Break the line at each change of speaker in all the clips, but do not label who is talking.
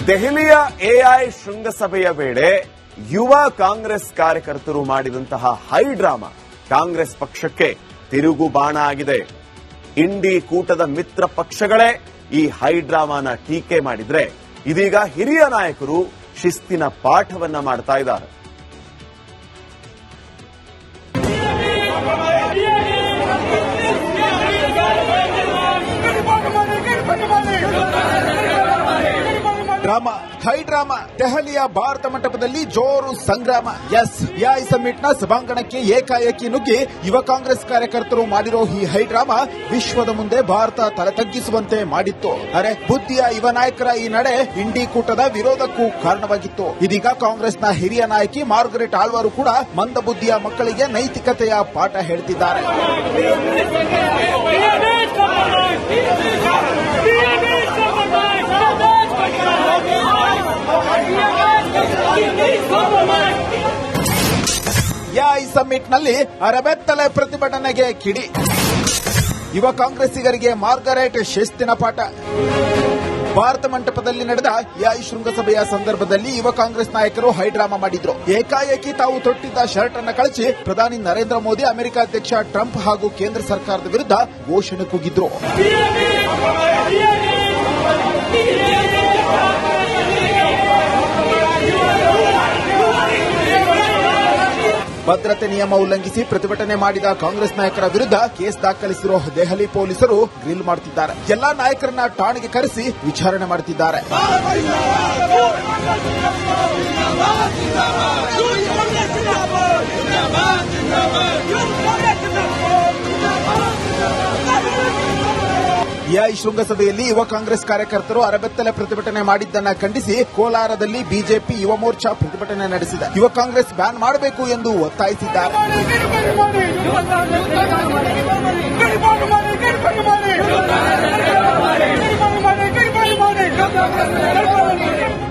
ದೆಹಲಿಯ ಎಐ ಶೃಂಗಸಭೆಯ ವೇಳೆ ಯುವ ಕಾಂಗ್ರೆಸ್ ಕಾರ್ಯಕರ್ತರು ಮಾಡಿದಂತಹ ಹೈ ಡ್ರಾಮಾ ಕಾಂಗ್ರೆಸ್ ಪಕ್ಷಕ್ಕೆ ತಿರುಗು ಬಾಣ ಆಗಿದೆ. ಇಂಡಿ ಕೂಟದ ಮಿತ್ರ ಪಕ್ಷಗಳೇ ಈ ಹೈ ಡ್ರಾಮಾನ ಟೀಕೆ ಮಾಡಿದ್ರೆ, ಇದೀಗ ಹಿರಿಯ ನಾಯಕರು ಶಿಸ್ತಿನ ಪಾಠವನ್ನ ಮಾಡ್ತಾ ಇದ್ದಾರೆ.
ಹೈ ಡ್ರಾಮಾ ದೆಹಲಿಯ ಭಾರತ ಮಂಟಪದಲ್ಲಿ ಜೋರು ಸಂಗ್ರಾಮ. ಎಐ ಸಮ್ಮಿಟ್ನ ಸಭಾಂಗಣಕ್ಕೆ ಏಕಾಏಕಿ ನುಗ್ಗಿ ಯುವ ಕಾಂಗ್ರೆಸ್ ಕಾರ್ಯಕರ್ತರು ಮಾಡಿರೋ ಈ ಹೈ ಡ್ರಾಮಾ ವಿಶ್ವದ ಮುಂದೆ ಭಾರತ ತಲೆ ತಗ್ಗಿಸುವಂತೆ ಮಾಡಿತ್ತು. ಅರೆ, ಬುದ್ಧಿಯ ಯುವ ನಾಯಕರ ಈ ನಡೆ ಇಂಡಿ ಕೂಟದ ವಿರೋಧಕ್ಕೂ ಕಾರಣವಾಗಿತ್ತು. ಇದೀಗ ಕಾಂಗ್ರೆಸ್ನ ಹಿರಿಯ ನಾಯಕಿ ಮಾರ್ಗರೆಟ್ ಆಳ್ವಾರು ಕೂಡ ಮಂದ ಬುದ್ಧಿಯ ಮಕ್ಕಳಿಗೆ ನೈತಿಕತೆಯ ಪಾಠ ಹೇಳ್ತಿದ್ದಾರೆ. ಎಐ ಸಮ್ಮಿಟ್ನಲ್ಲಿ ಅರಬೆತ್ತಲೆ ಪ್ರತಿಭಟನೆಗೆ ಕಿಡಿ. ಯುವ ಕಾಂಗ್ರೆಸ್ಸಿಗರಿಗೆ ಮಾರ್ಗರೆಟ್ ಶಿಸ್ತಿನ ಪಾಠ. ಭಾರತ ಮಂಟಪದಲ್ಲಿ ನಡೆದ ಎಐ ಶೃಂಗಸಭೆಯ ಸಂದರ್ಭದಲ್ಲಿ ಯುವ ಕಾಂಗ್ರೆಸ್ ನಾಯಕರು ಹೈ ಡ್ರಾಮಾ ಮಾಡಿದ್ರು. ಏಕಾಏಕಿ ತಾವು ತೊಟ್ಟಿದ್ದ ಶರ್ಟ್ ಅನ್ನು ಕಳಚಿ ಪ್ರಧಾನಿ ನರೇಂದ್ರ ಮೋದಿ, ಅಮೆರಿಕ ಅಧ್ಯಕ್ಷ ಟ್ರಂಪ್ ಹಾಗೂ ಕೇಂದ್ರ ಸರ್ಕಾರದ ವಿರುದ್ಧ ಘೋಷಣೆ ಕೂಗಿದ್ರು. ಭದ್ರತೆ ನಿಯಮ ಉಲ್ಲಂಘಿಸಿ ಪ್ರತಿಭಟನೆ ಮಾಡಿದ ಕಾಂಗ್ರೆಸ್ ನಾಯಕರ ವಿರುದ್ಧ ಕೇಸ್ ದಾಖಲಿಸಿರುವ ದೆಹಲಿ ಪೊಲೀಸರು ಗ್ರಿಲ್ ಮಾಡುತ್ತಿದ್ದಾರೆ. ಎಲ್ಲಾ ನಾಯಕರನ್ನ ಠಾಣೆಗೆ ಕರೆಸಿ ವಿಚಾರಣೆ ಮಾಡುತ್ತಿದ್ದಾರೆ. ಎಐ ಶೃಂಗಸಭೆಯಲ್ಲಿ ಯುವ ಕಾಂಗ್ರೆಸ್ ಕಾರ್ಯಕರ್ತರು ಅರಬೆತ್ತಲೆ ಪ್ರತಿಭಟನೆ ಮಾಡಿದ್ದನ್ನ ಖಂಡಿಸಿ ಕೋಲಾರದಲ್ಲಿ ಬಿಜೆಪಿ ಯುವ ಮೋರ್ಚಾ ಪ್ರತಿಭಟನೆ ನಡೆಸಿದೆ. ಯುವ ಕಾಂಗ್ರೆಸ್ ಬ್ಯಾನ್ ಮಾಡಬೇಕು ಎಂದು ಒತ್ತಾಯಿಸಿದ್ದಾರೆ.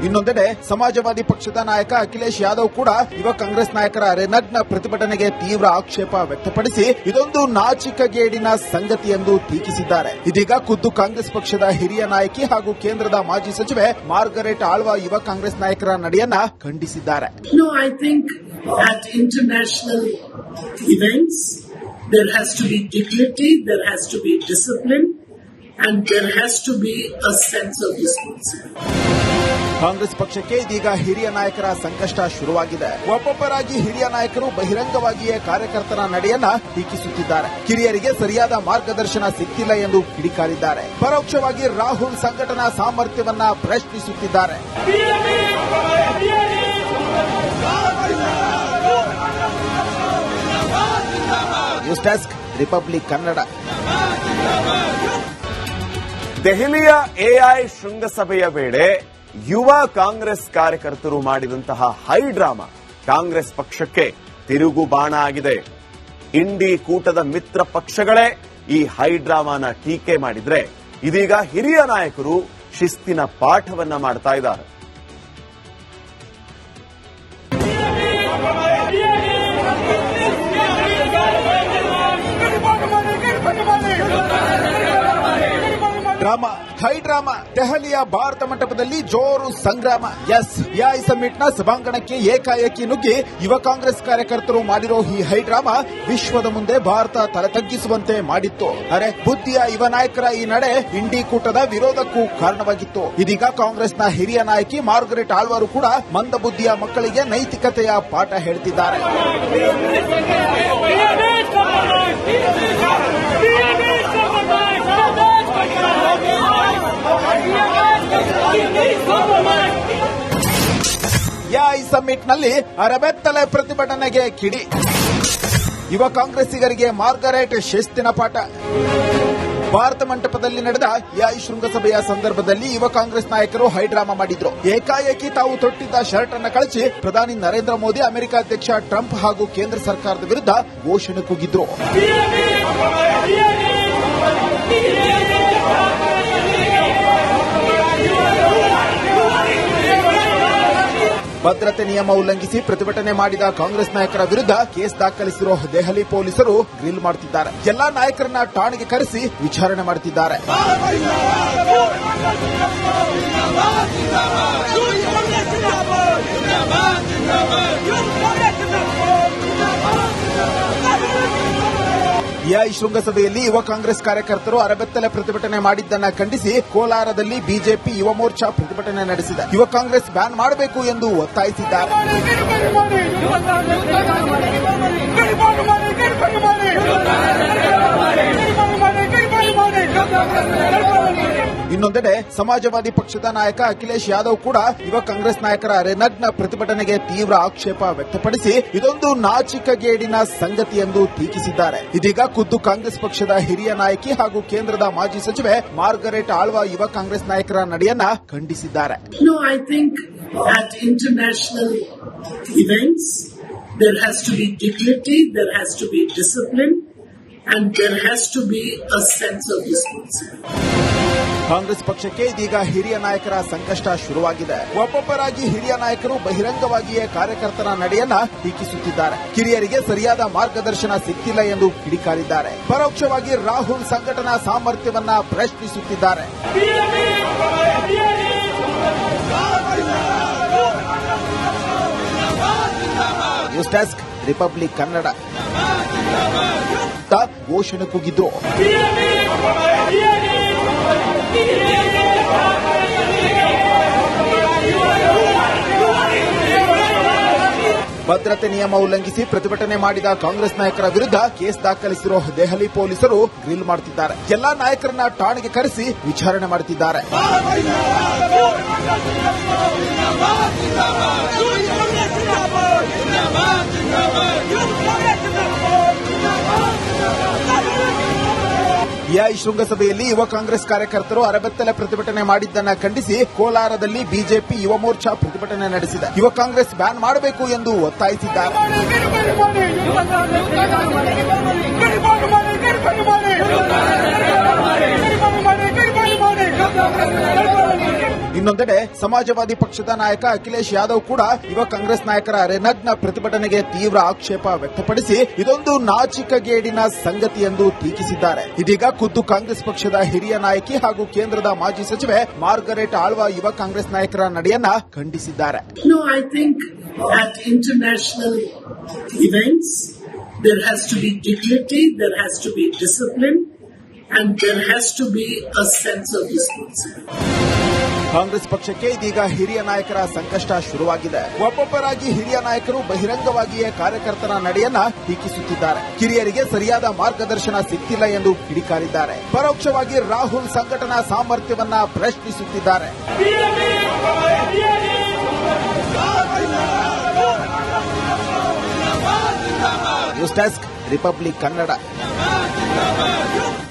ಇನ್ನೊಂದೆಡೆ ಸಮಾಜವಾದಿ ಪಕ್ಷದ ನಾಯಕ ಅಖಿಲೇಶ್ ಯಾದವ್ ಕೂಡ ಯುವ ಕಾಂಗ್ರೆಸ್ ನಾಯಕರ ರೆನಗ್ನ ಪ್ರತಿಭಟನೆಗೆ ತೀವ್ರ ಆಕ್ಷೇಪ ವ್ಯಕ್ತಪಡಿಸಿ ಇದೊಂದು ನಾಚಿಕೆಗೇಡಿನ ಸಂಗತಿ ಎಂದು ಟೀಕಿಸಿದ್ದಾರೆ. ಇದೀಗ ಖುದ್ದು ಕಾಂಗ್ರೆಸ್ ಪಕ್ಷದ ಹಿರಿಯ ನಾಯಕಿ ಹಾಗೂ ಕೇಂದ್ರದ ಮಾಜಿ ಸಚಿವೆ ಮಾರ್ಗರೆಟ್ ಆಳ್ವಾ ಯುವ ಕಾಂಗ್ರೆಸ್ ನಾಯಕರ ನಡೆಯನ್ನ ಖಂಡಿಸಿದ್ದಾರೆ.
At international events, there has to be dignity, there has to be discipline, and there has to be a sense of responsibility.
Congress ಪಕ್ಷಕ್ಕೆ ಇದೀಗ ಹಿರಿಯ ನಾಯಕರ ಸಂಕಷ್ಟ ಶುರುವಾಗಿದೆ. ಒಬ್ಬೊಬ್ಬರಾಗಿ ಹಿರಿಯ ನಾಯಕರು ಬಹಿರಂಗವಾಗಿಯೇ ಕಾರ್ಯಕರ್ತರ ನಡೆಯನ್ನ ಟೀಕಿಸುತ್ತಿದ್ದಾರೆ. ಕಿರಿಯರಿಗೆ ಸರಿಯಾದ ಮಾರ್ಗದರ್ಶನ ಸಿಕ್ತಿಲ್ಲ ಎಂದು ಕಿಡಿಕಾರಿದ್ದಾರೆ. ಪರೋಕ್ಷವಾಗಿ ರಾಹುಲ್ ಸಂಘಟನಾ ಸಾಮರ್ಥ್ಯವನ್ನ ಪ್ರಶ್ನಿಸುತ್ತಿದ್ದಾರೆ. News desk, republic Kannada.
ದೆಹಲಿಯ ಎಐ ಶೃಂಗಸಭೆಯ ವೇಳೆ ಯುವ ಕಾಂಗ್ರೆಸ್ ಕಾರ್ಯಕರ್ತರು ಮಾಡಿದಂತಹ ಹೈ ಡ್ರಾಮಾ ಕಾಂಗ್ರೆಸ್ ಪಕ್ಷಕ್ಕೆ ತಿರುಗು ಬಾಣ ಆಗಿದೆ. ಇಂಡಿ ಕೂಟದ ಮಿತ್ರ ಪಕ್ಷಗಳೇ ಈ ಹೈ ಡ್ರಾಮಾನ ಟೀಕೆ ಮಾಡಿದ್ರೆ, ಇದೀಗ ಹಿರಿಯ ನಾಯಕರು ಶಿಸ್ತಿನ ಪಾಠವನ್ನ ಮಾಡ್ತಾ ಇದ್ದಾರೆ.
ಹೈ ಡ್ರಾಮಾ ದೆಹಲಿಯ ಭಾರತ ಮಂಟಪದಲ್ಲಿ ಜೋರು ಸಂಗ್ರಾಮ. ಎಐ ಸಮ್ಮಿಟ್ನ ಸಭಾಂಗಣಕ್ಕೆ ಏಕಾಏಕಿ ನುಗ್ಗಿ ಯುವ ಕಾಂಗ್ರೆಸ್ ಕಾರ್ಯಕರ್ತರು ಮಾಡಿರೋ ಈ ಹೈ ಡ್ರಾಮಾ ವಿಶ್ವದ ಮುಂದೆ ಭಾರತ ತಲೆ ತಗ್ಗಿಸುವಂತೆ ಮಾಡಿತ್ತು. ಅರೆ, ಬುದ್ಧಿಯ ಯುವ ನಾಯಕರ ಈ ನಡೆ ಇಂಡಿ ಕೂಟದ ವಿರೋಧಕ್ಕೂ ಕಾರಣವಾಗಿತ್ತು. ಇದೀಗ ಕಾಂಗ್ರೆಸ್ನ ಹಿರಿಯ ನಾಯಕಿ ಮಾರ್ಗರೆಟ್ ಆಳ್ವಾರು ಕೂಡ ಮಂದ ಬುದ್ಧಿಯ ಮಕ್ಕಳಿಗೆ ನೈತಿಕತೆಯ ಪಾಠ ಹೇಳ್ತಿದ್ದಾರೆ. ಎಐ ಸಮ್ಮಿಟ್ನಲ್ಲಿ ಅರಬೆತ್ತಲೆ ಪ್ರತಿಭಟನೆಗೆ ಕಿಡಿ. ಯುವ ಕಾಂಗ್ರೆಸ್ಸಿಗರಿಗೆ ಮಾರ್ಗರೆಟ್ ಶಿಸ್ತಿನ ಪಾಠ. ಭಾರತ ಮಂಟಪದಲ್ಲಿ ನಡೆದ ಎಐ ಶೃಂಗಸಭೆಯ ಸಂದರ್ಭದಲ್ಲಿ ಯುವ ಕಾಂಗ್ರೆಸ್ ನಾಯಕರು ಹೈ ಡ್ರಾಮಾ ಮಾಡಿದ್ರು. ಏಕಾಏಕಿ ತಾವು ತೊಟ್ಟಿದ್ದ ಶರ್ಟ್ ಅನ್ನು ಕಳಚಿ ಪ್ರಧಾನಿ ನರೇಂದ್ರ ಮೋದಿ, ಅಮೆರಿಕ ಅಧ್ಯಕ್ಷ ಟ್ರಂಪ್ ಹಾಗೂ ಕೇಂದ್ರ ಸರ್ಕಾರದ ವಿರುದ್ಧ ಘೋಷಣೆ ಕೂಗಿದ್ರು. ಭದ್ರತೆ ನಿಯಮ ಉಲ್ಲಂಘಿಸಿ ಪ್ರತಿಭಟನೆ ಮಾಡಿದ ಕಾಂಗ್ರೆಸ್ ನಾಯಕರ ವಿರುದ್ಧ ಕೇಸ್ ದಾಖಲಿಸಿರುವ ದೆಹಲಿ ಪೊಲೀಸರು ಗ್ರಿಲ್ ಮಾಡುತ್ತಿದ್ದಾರೆ. ಎಲ್ಲಾ ನಾಯಕರನ್ನ ಠಾಣೆಗೆ ಕರೆಸಿ ವಿಚಾರಣೆ ಮಾಡುತ್ತಿದ್ದಾರೆ. ಬಿಐ ಶೃಂಗಸಭೆಯಲ್ಲಿ ಯುವ ಕಾಂಗ್ರೆಸ್ ಕಾರ್ಯಕರ್ತರು ಅರಬೆತ್ತಲೆ ಪ್ರತಿಭಟನೆ ಮಾಡಿದ್ದನ್ನ ಖಂಡಿಸಿ ಕೋಲಾರದಲ್ಲಿ ಬಿಜೆಪಿ ಯುವ ಮೋರ್ಚಾ ಪ್ರತಿಭಟನೆ ನಡೆಸಿದೆ. ಯುವ ಕಾಂಗ್ರೆಸ್ ಬ್ಯಾನ್ ಮಾಡಬೇಕು ಎಂದು ಒತ್ತಾಯಿಸಿದ್ದಾರೆ. ಇನ್ನೊಂದೆಡೆ ಸಮಾಜವಾದಿ ಪಕ್ಷದ ನಾಯಕ ಅಖಿಲೇಶ್ ಯಾದವ್ ಕೂಡ ಯುವ ಕಾಂಗ್ರೆಸ್ ನಾಯಕರ ರೆನಗ್ನ ಪ್ರತಿಭಟನೆಗೆ ತೀವ್ರ ಆಕ್ಷೇಪ ವ್ಯಕ್ತಪಡಿಸಿ ಇದೊಂದು ನಾಚಿಕೆಗೇಡಿನ ಸಂಗತಿ ಎಂದು ಟೀಕಿಸಿದ್ದಾರೆ. ಇದೀಗ ಖುದ್ದು ಕಾಂಗ್ರೆಸ್ ಪಕ್ಷದ ಹಿರಿಯ ನಾಯಕಿ ಹಾಗೂ ಕೇಂದ್ರದ ಮಾಜಿ ಸಚಿವೆ ಮಾರ್ಗರೆಟ್ ಆಳ್ವಾ ಯುವ ಕಾಂಗ್ರೆಸ್ ನಾಯಕರ ನಡೆಯನ್ನ ಖಂಡಿಸಿದ್ದಾರೆ.
No, I think at international events there has to be dignity, there has to be discipline, and there has to be a sense of responsibility.
Congress ಪಕ್ಷಕ್ಕೆ ಇದೀಗ ಹಿರಿಯ ನಾಯಕರ ಸಂಕಷ್ಟ ಶುರುವಾಗಿದೆ. ಒಬ್ಬೊಬ್ಬರಾಗಿ ಹಿರಿಯ ನಾಯಕರು ಬಹಿರಂಗವಾಗಿಯೇ ಕಾರ್ಯಕರ್ತರ ನಡೆಯನ್ನ ಟೀಕಿಸುತ್ತಿದ್ದಾರೆ. ಕಿರಿಯರಿಗೆ ಸರಿಯಾದ ಮಾರ್ಗದರ್ಶನ ಸಿಕ್ಕಿಲ್ಲ ಎಂದು ಕಿಡಿಕಾರಿದ್ದಾರೆ. ಪರೋಕ್ಷವಾಗಿ ರಾಹುಲ್ ಸಂಘಟನಾ ಸಾಮರ್ಥ್ಯವನ್ನ ಪ್ರಶ್ನಿಸುತ್ತಿದ್ದಾರೆ. ನ್ಯೂಸ್ ಡೆಸ್ಕ್ ರಿಪಬ್ಲಿಕ್ ಕನ್ನಡ ಘೋಷಣೆ ಕೂಗಿದ್ರು. ಭದ್ರತೆ ನಿಯಮ ಉಲ್ಲಂಘಿಸಿ ಪ್ರತಿಭಟನೆ ಮಾಡಿದ ಕಾಂಗ್ರೆಸ್ ನಾಯಕರ ವಿರುದ್ಧ ಕೇಸ್ ದಾಖಲಿಸಿರುವ ದೆಹಲಿ ಪೊಲೀಸರು ಗ್ರಿಲ್ ಮಾಡುತ್ತಿದ್ದಾರೆ. ಎಲ್ಲಾ ನಾಯಕರನ್ನ ಠಾಣೆಗೆ ಕರೆಸಿ ವಿಚಾರಣೆ ಮಾಡುತ್ತಿದ್ದಾರೆ. ಬಿಐ ಶೃಂಗಸಭೆಯಲ್ಲಿ ಯುವ ಕಾಂಗ್ರೆಸ್ ಕಾರ್ಯಕರ್ತರು ಅರಬೆತ್ತಲೆ ಪ್ರತಿಭಟನೆ ಮಾಡಿದ್ದನ್ನ ಖಂಡಿಸಿ ಕೋಲಾರದಲ್ಲಿ ಬಿಜೆಪಿ ಯುವ ಮೋರ್ಚಾ ಪ್ರತಿಭಟನೆ ನಡೆಸಿದೆ. ಯುವ ಕಾಂಗ್ರೆಸ್ ಬ್ಯಾನ್ ಮಾಡಬೇಕು ಎಂದು ಒತ್ತಾಯಿಸಿದ್ದಾರೆ. ಇನ್ನೊಂದೆಡೆ ಸಮಾಜವಾದಿ ಪಕ್ಷದ ನಾಯಕ ಅಖಿಲೇಶ್ ಯಾದವ್ ಕೂಡ ಯುವ ಕಾಂಗ್ರೆಸ್ ನಾಯಕರ ರೆನಗ್ನ ಪ್ರತಿಭಟನೆಗೆ ತೀವ್ರ ಆಕ್ಷೇಪ ವ್ಯಕ್ತಪಡಿಸಿ ಇದೊಂದು ನಾಚಿಕೆಗೇಡಿನ ಸಂಗತಿ ಎಂದು ಟೀಕಿಸಿದ್ದಾರೆ. ಇದೀಗ ಖುದ್ದು ಕಾಂಗ್ರೆಸ್ ಪಕ್ಷದ ಹಿರಿಯ ನಾಯಕಿ ಹಾಗೂ ಕೇಂದ್ರದ ಮಾಜಿ ಸಚಿವೆ ಮಾರ್ಗರೆಟ್ ಆಳ್ವಾ ಯುವ ಕಾಂಗ್ರೆಸ್ ನಾಯಕರ ನಡೆಯನ್ನ ಖಂಡಿಸಿದ್ದಾರೆ.
No, I think at international events there has to be dignity, there has to be discipline, and there has to be a sense of responsibility.
Congress ಪಕ್ಷಕ್ಕೆ ಇದೀಗ ಹಿರಿಯ ನಾಯಕರ ಸಂಕಷ್ಟ ಶುರುವಾಗಿದೆ. ಒಬ್ಬೊಬ್ಬರಾಗಿ ಹಿರಿಯ ನಾಯಕರು ಬಹಿರಂಗವಾಗಿಯೇ ಕಾರ್ಯಕರ್ತರ ನಡೆಯನ್ನ ಟೀಕಿಸುತ್ತಿದ್ದಾರೆ. ಕಿರಿಯರಿಗೆ ಸರಿಯಾದ ಮಾರ್ಗದರ್ಶನ ಸಿಕ್ಕಿಲ್ಲ ಎಂದು ಕಿಡಿಕಾರಿದ್ದಾರೆ. ಪರೋಕ್ಷವಾಗಿ ರಾಹುಲ್ ಸಂಘಟನಾ ಸಾಮರ್ಥ್ಯವನ್ನ ಪ್ರಶ್ನಿಸುತ್ತಿದ್ದಾರೆ. News desk republic Kannada